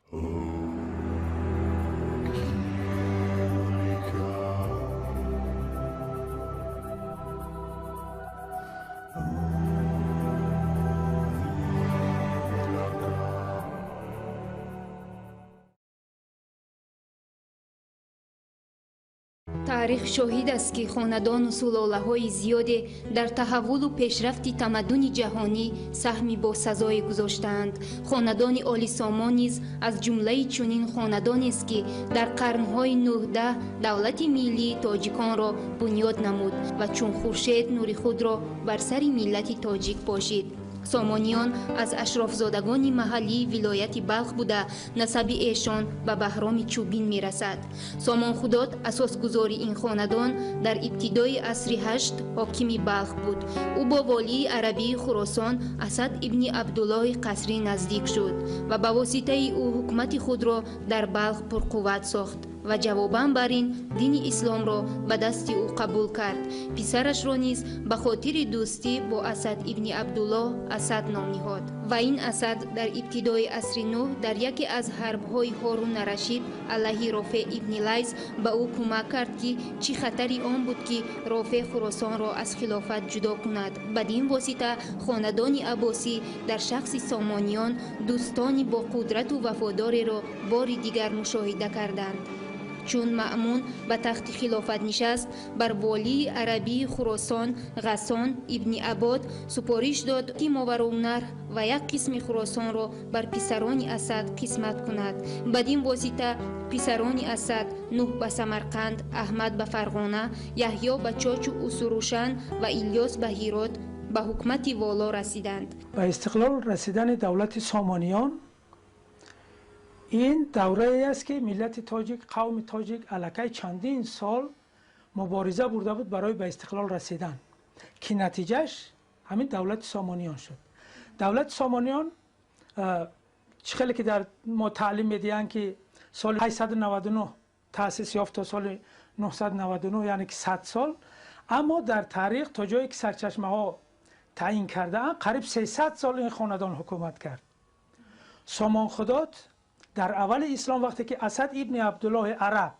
таърих шоҳид аст ки хонадону сулолаҳои зиёде дар таҳаввулу пешрафти тамаддуни ҷаҳонӣ саҳми босазое гузоштаанд. хонадони Оли Сомон низ аз ҷумлаи чунин хонадонест ки дар қарнҳои 19 давлати миллии тоҷиконро бунёд намуд ва чун хуршед нури худро бар сари миллати тоҷик пошид. сомониён аз ашрофзодагони маҳаллии вилояти балх буда насаби эшон ба баҳроми чӯбин мерасад. сомонхудод асосгузори ин хонадон дар ибтидои асри 8 ҳокими балх буд. ӯ бо волии арабии хуросон асад ибни абдуллоҳи қасрӣ наздик шуд ва ба воситаи ӯ ҳукумати худро дар балх пурқувват сохт ва ҷавобан бар ин дини исломро ба дасти ӯ қабул кард. писарашро низ ба хотири дӯстӣ бо асад ибни абдуллоҳ асад ном ниҳод ва ин асад дар ибтидои асри 9 дар яке аз ҳарбҳои ҳорун арашид алайҳи рофеъ ибни лайс ба ӯ кӯмак кард ки чӣ хатари он буд ки рофеъ хуросонро аз хилофат ҷудо кунад. бадин восита хонадони аббосӣ дар шахси сомониён дӯстони боқудрату вафодореро бори дигар мушоҳида карданд. чун маъмун ба тахти хилофат нишаст, бар волии арабии хуросон ғасон ибни абод супориш дод ки мовароннар ва як қисми хуросонро бар писарони асад қисмат кунад. бадин восита писарони асад нуҳ ба самарқанд, аҳмад ба фарғона, яҳьё ба чочу усурушан ва илёс ба ҳирот ба ҳукмати воло расиданд. ба истиқлол расидани давлати сомониён این دوره است که ملت تاجیک، قوم تاجیک علاقه چندین سال مبارزه برده بود برای به استقلال رسیدن که نتیجهش همین دولت سامانیان شد. دولت سامانیان خیلی که در ما تعلیم میدین که سال 899 تأسیس یافت تا سال 999 یعنی که 100 سال، اما در تاریخ تا جایی که سرچشمه ها تعیین کردن قریب 300 سال این خاندان حکومت کرد. سامانخداد در اول اسلام وقتی که اسد ابن عبدالله عرب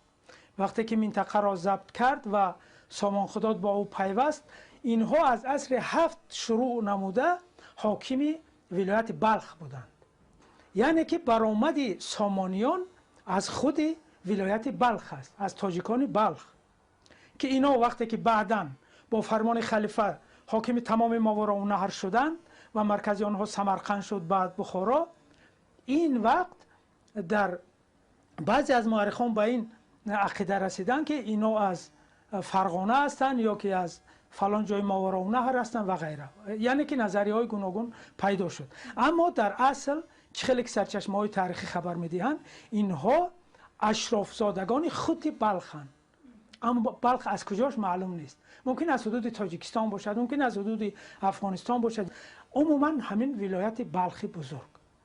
وقتی که منطقه را ضبط کرد و سامانخداد با او پیوست، اینها از عصر 7 شروع نموده حاکم ولایت بلخ بودند. یعنی که برآمد سامانیان از خود ولایت بلخ است، از تاجیکان بلخ، که اینا وقتی که بعداً با فرمان خلیفه حاکم تمام ماوراءالنهر شدند و مرکزی آنها سمرقند شد، بعد بخارا. این وقت در بعضی از مورخان به این عقیده رسیدن که اینا از فرغانه هستند یا که از فلان جای ماوراءالنهر هستند و غیره، یعنی که نظریه های گوناگون پیدا شد. اما در اصل خیلی سرچشمه های تاریخی خبر میدهند اینها اشرافزادگان خود بلخند، اما بلخ از کجاش معلوم نیست. ممکن از حدود تاجیکستان باشد، ممکن از حدود افغانستان باشد. عموما همین ولایت بلخی بزرگ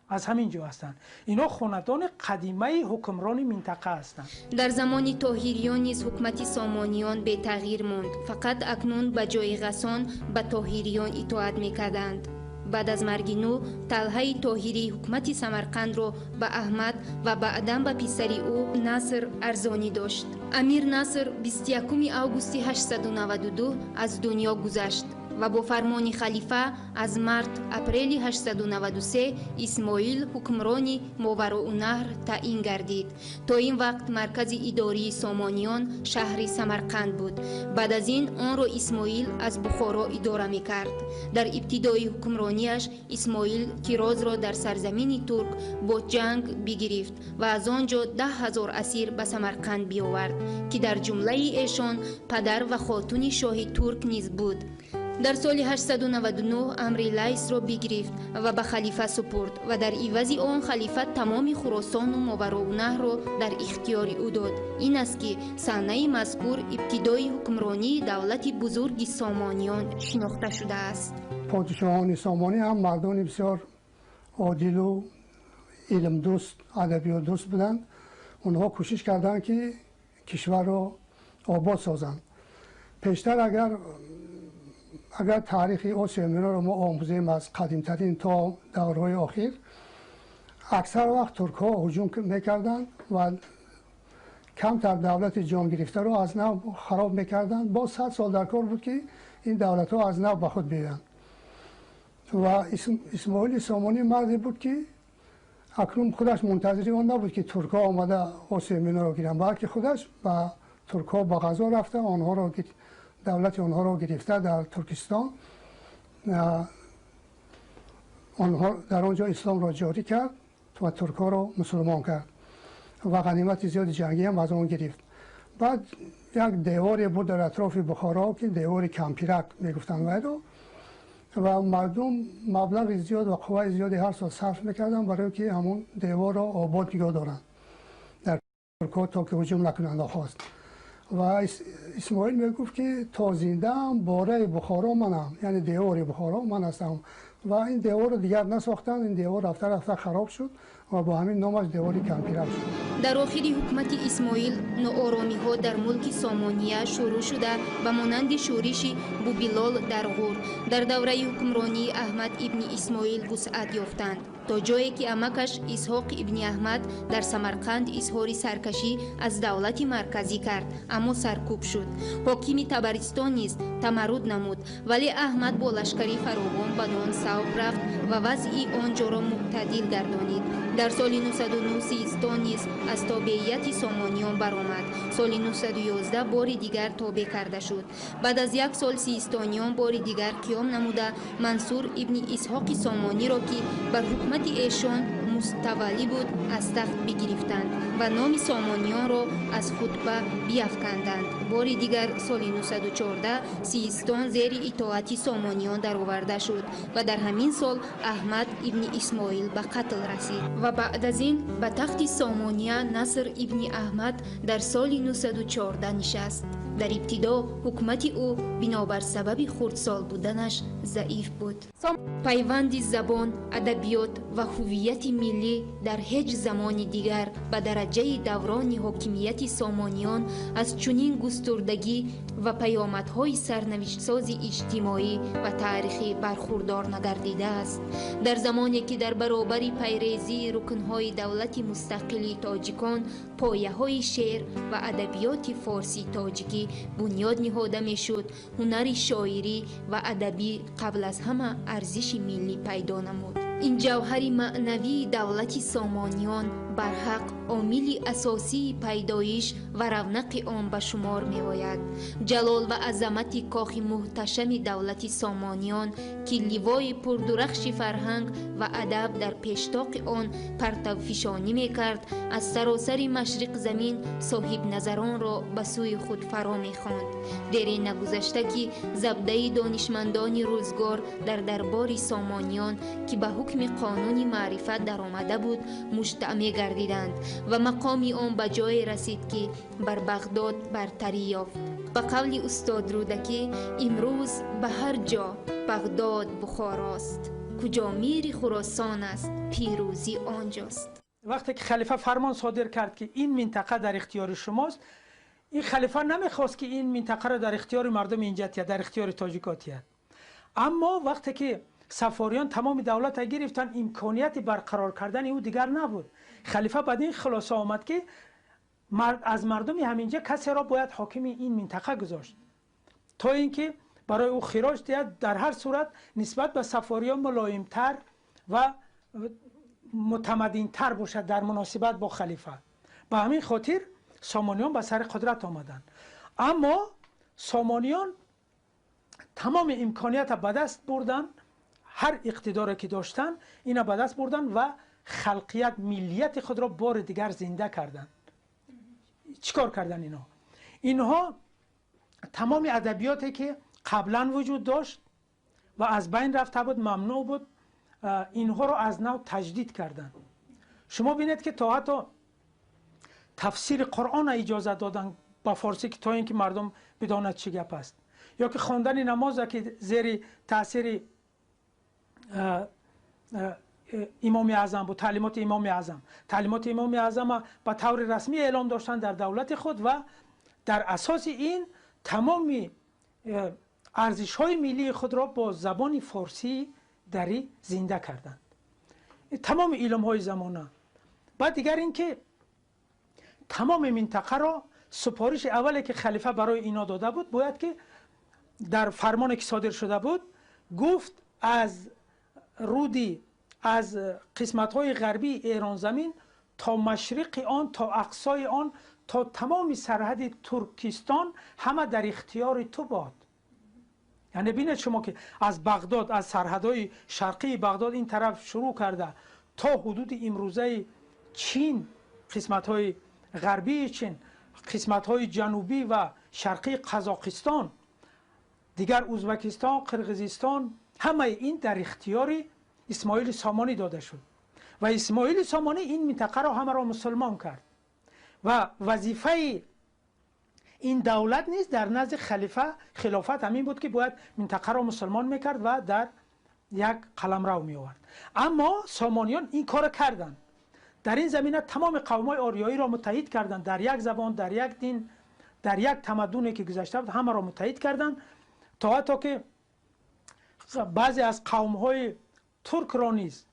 از همین جا هستند. اینا خاندان قدیمه حکمران منطقه هستند. در زمان طاهریان نیز حکومت سامانیان به تغییر ماند. فقط اکنون به جای غسان به طاهریان اطاعت میکردند. بعد از مرگ نو طلحه طاهری حکومت سمرقند را به احمد و بعداً به پسری او نصر ارزانی داشت. امیر نصر 21 آگوست 892 از دنیا گذشت و با فرمان خلیفه از مارت اپریل 893 اسماعیل حکمرانی ماوراءالنهر تعیین گردید. تا این وقت مرکز اداری سامانیان شهر سمرقند بود. بعد از این آن را اسماعیل از بخارا اداره میکرد. در ابتدای حکمرانیش اسماعیل تیراز را در سرزمین ترک با جنگ بگرفت و از آنجا 10,000 اسیر به سمرقند بیاورد که در جمله ایشان پدر و خاتون شاه ترک نیز بود. در سال 899 امر لیث را بگرفت و به خلیفه سپرد و در عوض آن خلیفه تمام خراسان و ماوراءالنهر را در اختیار او داد. این است که سنه مذکور ابتدای حکمرانی دولت بزرگ سامانیان شناخته شده است. پادشاهان سامانی هم مردان بسیار عادل و علم دوست، ادبیات دوست بودند. اونها کوشش کردند که کشور را آباد سازند. پیشتر اگر تاریخ آسیا میانه را ما آموزیم از قدیمترین تا دورهای اخیر، اکثر وقت ترک ها هجوم میکردن و کمتر دولت جام گرفته رو از نو خراب میکردن. با 100 سال در کار بود که این دولت ها از نو به خود بیایند. و اسماعیل سامانی مردی بود که اکنون خودش منتظر اون نبود که ترک ها آمده آسیا مینو رو گیرن، بلکه خودش به ترک ها با غذا رفته، آنها رو دولت آنها رو گرفته در ترکستان، آنها در آنجا اسلام را جاری کرد و ترک ها رو مسلمان کرد و غنیمت زیاد جنگی هم از آن گرفت. بعد یک دیواری بود در اطراف بخارا که دیوار کمپیرک میگفتن ویدو و مردم مبلغ زیاد و قوه زیادی هر سال صرف میکردن برای که همون دیوار را آباد نگاه دارن در ترک ها تا که هجوم نکنند خواست. و اسماعیل میگفت که تا زنده هم باره بخارا منم، یعنی دیوار بخارا من هستم و این دیوار رو دیگر نساختن. این دیوار رفته رفته خراب شد و با همین نامش دیوار کمپیرک شد. در آخر حکومت اسماعیل ناآرامی ها در ملک سامانیه شروع شده و مانند شورش بوبیلال در غور در دوره حکمرانی احمد ابن اسماعیل وسعت یافتند تا جایی که امکش اسحاق ابن احمد در سمرقند اظهار سرکشی از دولت مرکزی کرد اما سرکوب شد. حاکم تبرستان نیز تمرد نمود ولی احمد با لشکری فراوان بدان صوب رفت و وضع آنجا را معتدل گردانید. در سال 909 سیستان نیز از تابعیت سامانیان برآمد. سال 911 بار دیگر تابع کرده شد. بعد از یک سال سیستانیان بار دیگر قیام نموده منصور ابن اسحاق سامانی را که بر حکومت ایشان مستولی بود از تخت بگرفتند و نام سامانیان را از خطبه بیفکندند. بار دیگر سال 914 سیستان زیر اطاعت سامانیان درآورده شد و در همین سال احمد ابن اسماعیل به قتل رسید و بعد از این به تخت سامانیه نصر ابن احمد در سال 914 نشست. در ابتدا حکومت او بنابر سبب خردسال بودنش ضعیف بود. پیوند زبان، ادبیات و هویت ملی در هیچ زمان دیگر به درجه دوران حاکمیت سامانیان از چنین گستردگی و پیامدهای سرنوشت‌ساز اجتماعی و تاریخی برخوردار نگردیده است. در زمانی که در برابر پیریزی رکنهای دولت مستقل تاجیکان پایه‌های شعر و ادبیات فارسی تاجیکی بنیاد نهاده میشد، هنر شاعری و ادبی قبل از همه ارزش ملی پیدا نمود. این جوهر معنوی دولت سامانیان برحق عامل اساسی پیدایش و رونق آن به شمار می آید. جلال و عظمت کاخ محتشم دولت سامانیان که لیوای پردرخش فرهنگ و ادب در پیشتاق آن پرتوفشانی می کرد از سراسر مشرق زمین صاحب نظران را به سوی خود فرا می خواند. دیر نگذشته که زبده دانشمندان روزگار در دربار سامانیان که به حکم قانون معرفت در آمده بود مجتمع گردیدند و مقامی آن به جای رسید که بر بغداد برتری یافت. به قول استاد رودکی امروز به هر جا بغداد بخاراست، کجا میری خراسان است پیروزی آنجاست. وقتی که خلیفه فرمان صادر کرد که این منطقه در اختیار شماست، این خلیفه نمیخواست که این منطقه را در اختیار مردم اینجا در اختیار تاجیکات. اما وقتی که سفاریان تمام دولت را گرفتن امکانیت برقرار کردن او دیگر نبود. خلیفه بعد این خلاصه آمد که از مردم همینجا کسی را باید حاکم این منطقه گذاشت تا اینکه برای او خراج دهد، در هر صورت نسبت به سفاریان ملایمتر و متمدنتر باشد در مناسبت با خلیفه. به همین خاطر سامانیان به سر قدرت آمدند. اما سامانیان تمام امکانیت به دست بردن، هر اقتداری که داشتن اینا به دست بردن و خلقیت ملیت خود را بار دیگر زنده کردند. چیکار کردن اینها تمام ادبیاتی که قبلا وجود داشت و از بین رفته بود، ممنوع بود، اینها را از نو تجدید کردند. شما بینید که تا حتی تفسیر قرآن اجازه دادن با فارسی که تا اینکه مردم بداند چه گپ است، یا که خواندن نماز که زیر تاثیر امام اعظم بود، تعلیمات امام اعظم به طور رسمی اعلام داشتن در دولت خود و در اساس این تمام ارزش های ملی خود را با زبان فارسی دری زنده کردند. تمام علم های زمانه. بعد دیگر اینکه تمام منطقه را سپارش اولی که خلیفه برای اینا داده بود، باید که در فرمانی که صادر شده بود گفت از رودی از قسمت های غربی ایران زمین تا مشرق آن تا اقصای آن تا تمام سرحد ترکستان همه در اختیار تو باد. یعنی ببینید شما که از بغداد، از سرحدهای شرقی بغداد این طرف شروع کرده تا حدود امروزه چین، قسمت‌های غربی چین، قسمت‌های جنوبی و شرقی قزاقستان، دیگر ازبکستان، قرقیزستان، همه این در اختیار اسماعیل سامانی داده شد و اسماعیل سامانی این منطقه را همه را مسلمان کرد و وظیفه این دولت نیست در نزد خلیفه خلافت همین بود که باید منطقه را مسلمان میکرد و در یک قلمرو می آورد. اما سامانیان این کار کردند. در این زمینه تمام قوم‌های آریایی را متحد کردند، در یک زبان، در یک دین، در یک تمدنی که گذشته بود همه را متحد کردند، تا حتی که بعضی از قوم‌های ترک را نیز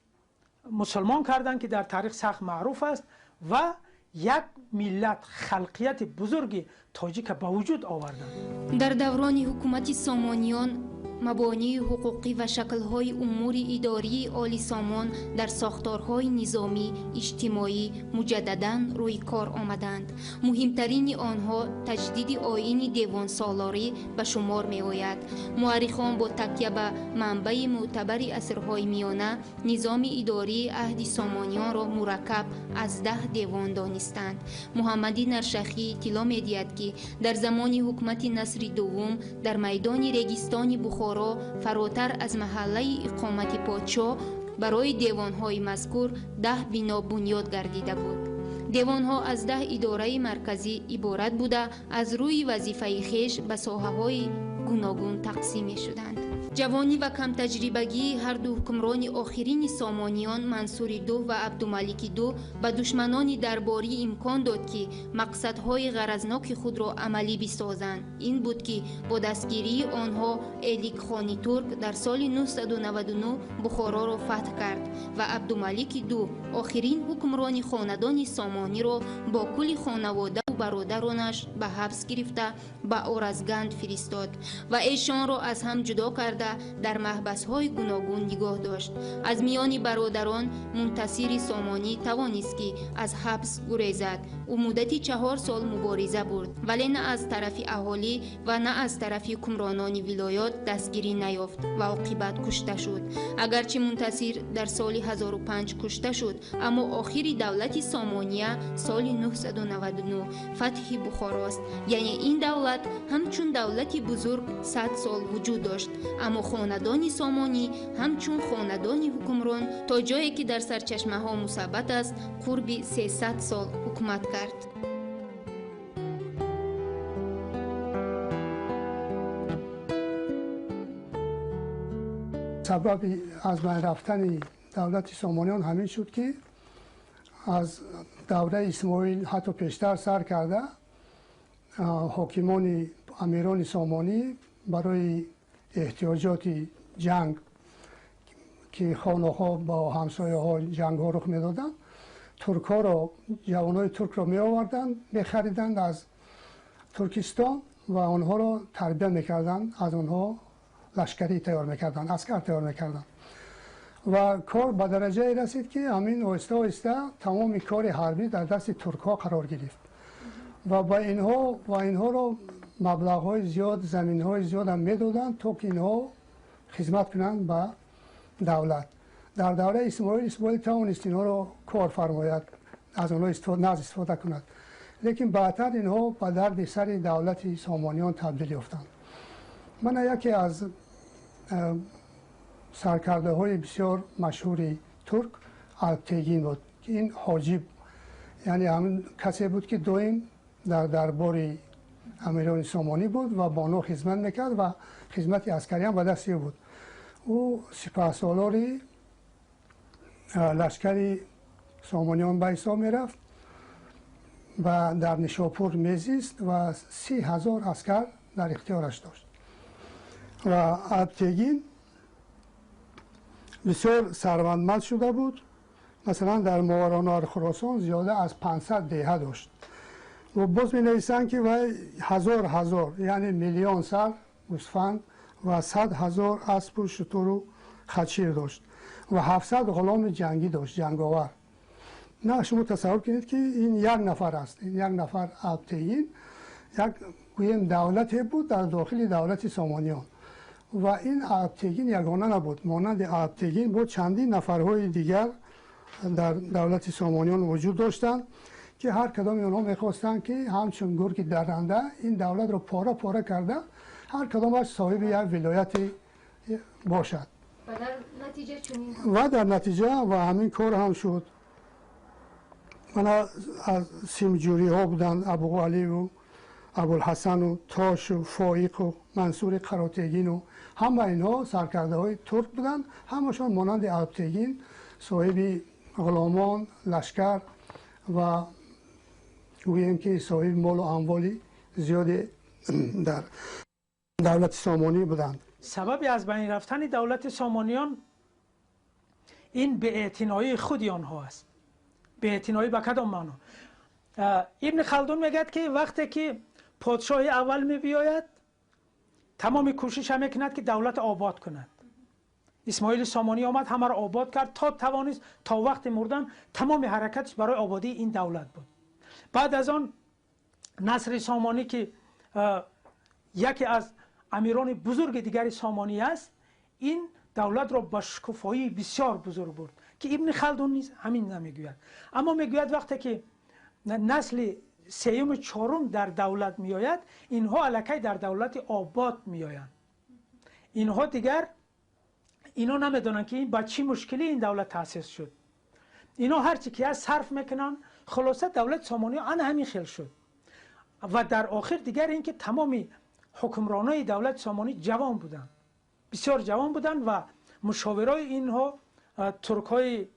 مسلمان کردند که در تاریخ سخت معروف است و یک ملت خلقیت بزرگی تاجیک به وجود آوردند. در دوران حکومت سامانیان مبانی حقوقی و شکل‌های امور اداری آل سامان در ساختارهای نظامی اجتماعی مجدداً روی کار آمدند. مهمترین آنها تجدید آیین دیوان سالاری به شمار می آید. مورخان با تکیه به منبع معتبر عصرهای میانه نظام اداری عهد سامانیان را مرکب از 10 دیوان دانستند. محمدی نرشخی اطلاع می‌دهد که در زمان حکومت نصر دوم در میدان ریگستان بخارا فراتر از محله اقامت پادشاه برای دیوان‌های مذکور 10 بنا بنیاد گردیده بود. دیوان‌ها از 10 اداره مرکزی عبارت بوده از روی وظیفه خویش به ساحه‌های گوناگون تقسیم شدند. جوانی و کم تجربگی هر دو حکمران آخرین سامانیان منصور دو و عبدالملک دو به دشمنان درباری امکان داد که مقصدهای غرضناک خود را عملی بسازند. این بود که با دستگیری آنها ایلیک خانی ترک در سال 999 بخارا را فتح کرد و عبدالملک دو آخرین حکمران خاندان سامانی را با کل خانواده و برادرانش به حبس گرفته به اورزگند فرستاد و ایشان را از هم جدا کرده در محبس‌های گوناگون نگاه داشت. از میان برادران منتصر سامانی توانست که از حبس گریزد. او مدتی 4 سال مبارزه برد ولی نه از طرف اهالی و نه از طرف حکمرانان ولایات دستگیری نیافت و عاقبت کشته شد. اگرچه منتصر در سال 1005 کشته شد اما آخر دولت سامانیه سال 999 فتح بخارا است. یعنی این دولت همچون دولتی بزرگ 100 سال وجود داشت اما خاندان سامانی همچون خاندان حکمران تا جایی که در سرچشمه ها مثبت است قرب 300 سال حکومت کرد. سبب از بین رفتن دولت سامانیان همین شد که از دوره اسماعیل حتی پیشتر سر کرده حاکمان امیران سامانی برای احتیاجات جنگ که خانه ها با همسایه ها جنگ ها رخ میدادن، ترک ها را جوان های ترک را می آوردن می خریدند از ترکستان و آنها را تربیت میکردند، از آنها لشکری تیار میکردند، عسکر تیار میکردند و کار به درجه رسید که همین آهسته آهسته تمام کار حربی در دست ترک ها قرار گرفت و با اینها را مبلغ های زیاد، زمین های زیاد هم میدادند تا که اینها خدمت کنند به دولت. در دوره اسماعیل توانست اینها را کار فرماید، از آنها استفاده کند، لیکن بعدتر اینها به درد سر دولت سامانیان تبدیل یافتند. من یکی از سرکرده های بسیار مشهور ترک الپتگین بود که این حاجب، یعنی همین کسی بود که دویم در دربار امیران سامانی بود و با آنها خدمت میکرد و خدمت عسکری هم به دست بود. او سپهسالار لشکر سامانیان به حساب میرفت و در نشاپور میزیست و 30,000 عسکر در اختیارش داشت و الپتگین بسیار ثروتمند شده بود مثلا در ماورانهر خراسان زیاده از 500 دهه داشت و باز می نویسند که وی هزار یعنی میلیون سر گوسفند و 100,000 اسب و شتر و خچیر داشت و 700 غلام جنگی داشت، جنگاور. نه شما تصور کنید که این یک نفر است، این یک نفر الپتگین یک گویم دولتی بود در داخل دولت سامانیان و این الپتگین یگانه نبود، مانند الپتگین بود چندین نفرهای دیگر در دولت سامانیان وجود داشتند که هر کدام اونها میخواستند که همچون گرگ درنده این دولت رو پاره پاره کرده هر کدامش صاحب یک ولایتی باشد و در نتیجه و همین کار هم شد. من از سیمجوری ها بودن، ابوعلی و ابوالحسن و تاش و فایق و منصور قراتگین و همه اینها سرکرده های ترک بودن، همشان مانند الپتگین صاحب غلامان، لشکر و گوییم که صاحب مال و اموالی زیاد در دولت سامانی بودند. سببی از بین رفتن دولت سامانیان این بی‌اعتنایی خودی آنها است. بی‌اعتنایی به کدام معنا؟ ابن خلدون میگه که وقتی که پادشاه اول میبیاید تمام کوشش هم میکند که دولت آباد کند. اسماعیل سامانی آمد همه را آباد کرد تا توانست تا وقت مردن تمام حرکتش برای آبادی این دولت بود. بعد از آن نصر سامانی که یکی از امیران بزرگ دیگر سامانی است، این دولت را با شکوفایی بسیار بزرگ برد که ابن خلدون نیز همین نمیگوید، اما میگوید وقتی که نسل سیوم و چهارم در دولت میآید اینها الکی در دولت آباد میآیند. اینها دیگر اینا نمیدونن که این با چی مشکلی این دولت تأسیس شد. اینا هرچی که از صرف میکنن خلاصه دولت سامانی همین خیل شد و در آخر دیگر اینکه تمامی حکمرانای دولت سامانی جوان بودند، بسیار جوان بودند و مشاورای اینها ترکای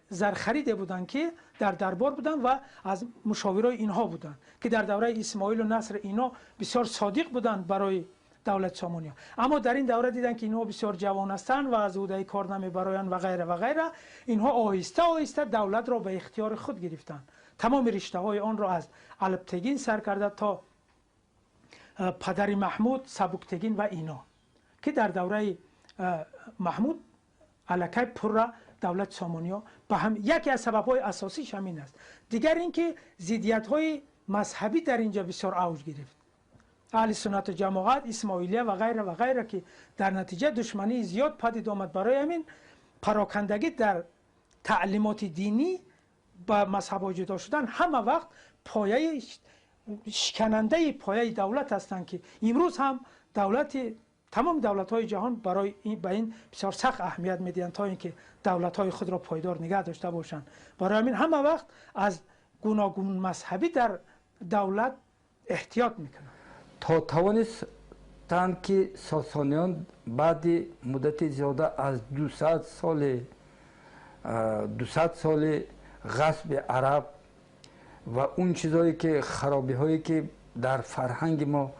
زرخریده بودند که در دربار بودند و از مشاورای اینها بودند که در دوره اسماعیل و نصر اینا بسیار صادق بودند برای دولت سامانی. اما در این دوره دیدن که اینها بسیار جوان هستند و از عهده کار نمیبرایند و غیره و غیره، اینها آهسته آهسته دولت را به اختیار خود گرفتند. تمام رشته های آن را از الپتگین سر کرده تا پدر محمود، سبکتگین و اینا که در دوره محمود الکی پر دولت سامانیا به هم یکی از سبب‌های اساسیش همین است. دیگر اینکه ضدیت‌های مذهبی در اینجا بسیار اوج گرفت. اهل سنت و جماعت، اسماعیلیه و غیره و غیره که در نتیجه دشمنی زیاد پدید آمد. برای همین پراکندگی در تعلیمات دینی با مذهب جدا شدن همه وقت پایه شکننده پایه دولت هستند که امروز هم تمام دولت‌های جهان برای این بسیار سخت اهمیت میدهند تا اینکه دولت‌های خود را پایدار نگه داشته باشند. برای همین همه وقت از گوناگون مذهبی در دولت احتیاط میکنند تا توانستند که ساسانیان بعد مدت زیاده از 200 سال غصب عرب و اون چیزایی که خرابی هایی که در فرهنگ ما،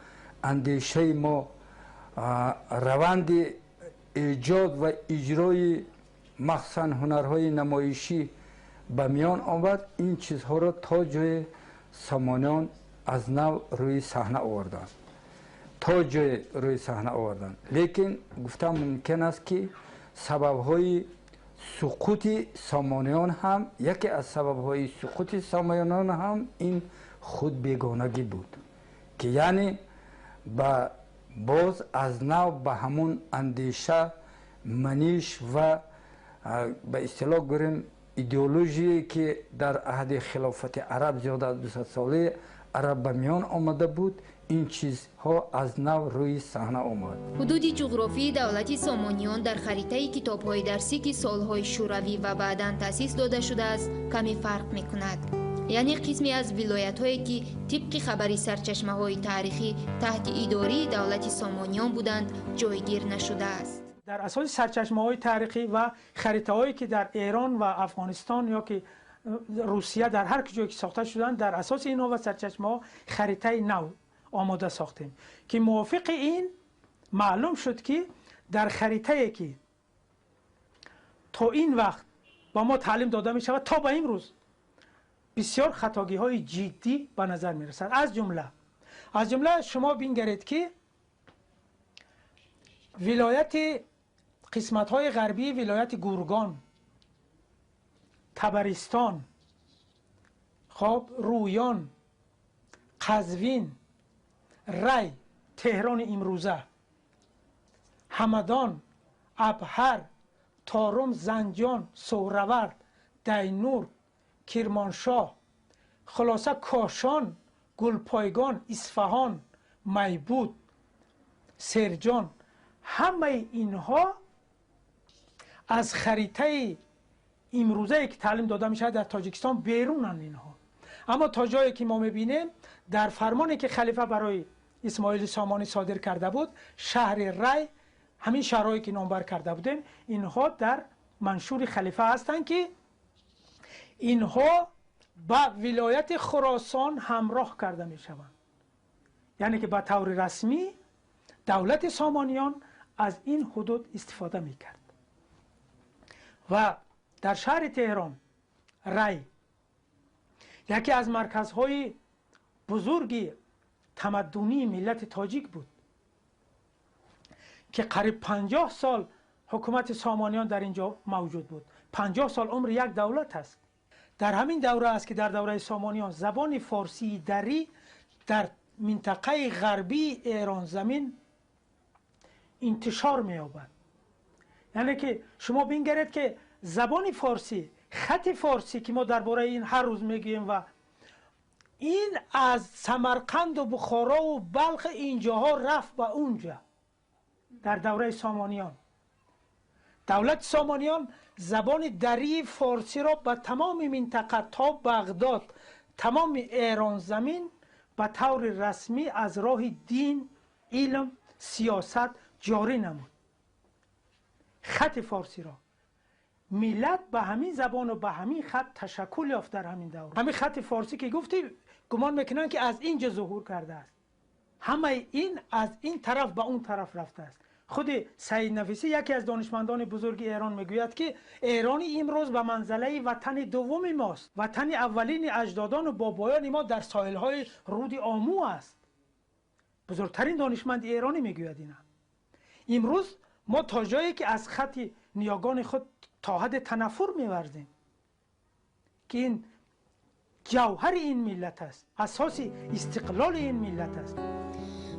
اندیشه ما، روند ایجاد و اجرای مخصوصا هنرهای نمایشی به میان آمد، این چیزها را تا جای سامانیان از نو روی صحنه آوردن. لیکن گفتم ممکن است که سبب‌های سقوط سامانیان هم، یکی از سبب‌های سقوط سامانیان هم این خود بیگانگی بود که یعنی باز از نو به همون اندیشه، منیش و به اصطلاح گریم ایدئولوژی که در عهد خلافت عرب زیاده از 200 ساله عرب به میان آمده بود، این چیزها از نو روی صحنه آمد. حدود جغرافی دولت سامانیان در خریطه کتاب‌های درسی که سالهای شوروی و بعداً تأسیس داده شده است کمی فرق می‌کند. یعنی قسمی از ولایت‌هایی که طبق خبری سرچشمه‌های تاریخی تحت اداره دولت سامانیان بودند جایگیر نشده است. در اساس سرچشمه‌های تاریخی و خریطه‌هایی که در ایران و افغانستان یا که روسیه در هر کجایی که ساخته شدند، در اساس اینها و سرچشمه‌ها خریطه نو آماده ساختیم که موافق این معلوم شد که در خریطه‌ای که تا این وقت با ما تعلیم داده می شود تا به امروز بسیار خطاگی های جدی به نظر می رسد. از جمله شما بینگرید که ولایت قسمت های غربی ولایت گورگان، تبرستان، خب رویان، قزوین، ری، تهران امروزه، همدان، ابهر، تارم، زنجان، سهرورد، دینور، کرمانشاه، خلاصه کاشان، گلپایگان، اصفهان، میبود، سرجان، همه اینها از خریطه امروزه که تعلیم داده می شود در تاجیکستان بیرونن اینها. اما تا جایی که ما میبینیم در فرمانی که خلیفه برای اسماعیل سامانی صادر کرده بود، شهر ری، همین شهرهایی که نامبر کرده بودیم، اینها در منشور خلیفه هستند که اینها با ولایت خراسان همراه کرده می شوند. یعنی که به طور رسمی دولت سامانیان از این حدود استفاده می کرد. و در شهر تهران، ری، یکی از مرکزهای بزرگی تمدنی ملت تاجیک بود که قریب 50 سال حکومت سامانیان در اینجا موجود بود. 50 سال عمر یک دولت است. در همین دوره است که در دوره سامانیان زبان فارسی دری در منطقه غربی ایران زمین انتشار می‌یابد. یعنی که شما بینگرید که زبان فارسی، خط فارسی که ما درباره این هر روز میگیم و این از سمرقند و بخارا و بلخ اینجاها رفت به اونجا در دوره سامانیان. دولت سامانیان زبان دری فارسی را به تمام منطقه تا بغداد، تمام ایران زمین به طور رسمی از راه دین، علم، سیاست جاری نمود. خط فارسی را ملت به همین زبان و به همین خط تشکل یافت در همین دوره. همین خط فارسی که گفتی گمان میکنن که از اینجا ظهور کرده است. همه این از این طرف به اون طرف رفته است. خود سید نفیسی یکی از دانشمندان بزرگ ایران میگوید که ایران امروز به منزله وطن دوم ماست. وطن اولین اجدادان و بابایان ما در ساحل‌های رود آمو است. بزرگترین دانشمند ایرانی میگوید اینا. امروز ما تا جایی که از خط نیاگان خود تا حد تنفر می‌ورزیم که این جوهر این ملت است، اساس استقلال این ملت است.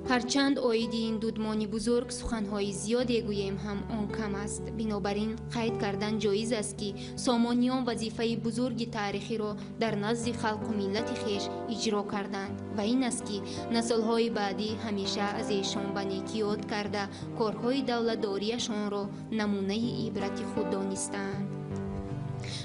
هرچند آیید این دودمانی بزرگ سخنهای زیادی گوییم هم آن کم است. بنابراین قید کردن جایز است که سامانیان وظیفه بزرگ تاریخی را در نزد خلق و ملت خویش اجرا کردند و این است که نسل‌های بعدی همیشه از ایشان به نیکی یاد کرده کارهای دولتداریشان را نمونه عبرت خود دانستند.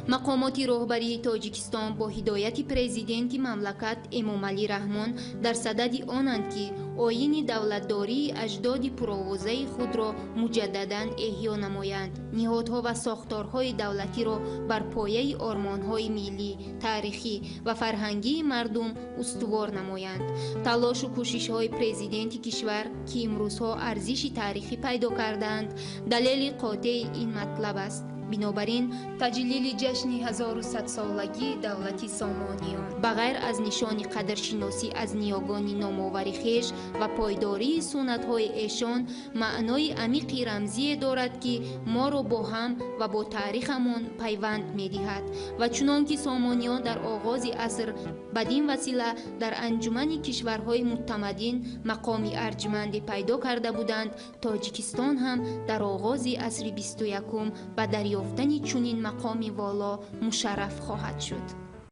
مقامات راهبری تاجیکستان با هدایت پرزیدنت مملکت امامعلی رحمان در صدد آنند که آیین دولتداری اجداد پرآوازه خود را مجدداً احیا نمایند. نهادها و ساختارهای دولتی را بر پایه آرمانهای ملی، تاریخی و فرهنگی مردم استوار نمایند. تلاش و کوشش‌های پرزیدنت کشور که امروزها ارزش تاریخی پیدا کردند دلیل قاطع این مطلب است. بنابراین تجلیل جشن 1100 سالگی دولت سامانیان بغیر از نشان قدرشناسی از نیاگان نامآور خویش و پایداری سنت‌های ایشان معنای عمیق رمزی دارد که ما را با هم و با تاریخمان پیوند می‌دهد و چنانکه سامانیان در آغاز عصر بدین وسیله در انجمن کشورهای متمدن مقامی ارجمند پیدا کرده بودند، تاجیکستان هم در آغاز عصر 21 به دریافتن چنین مقامی والا مشرف خواهد شد.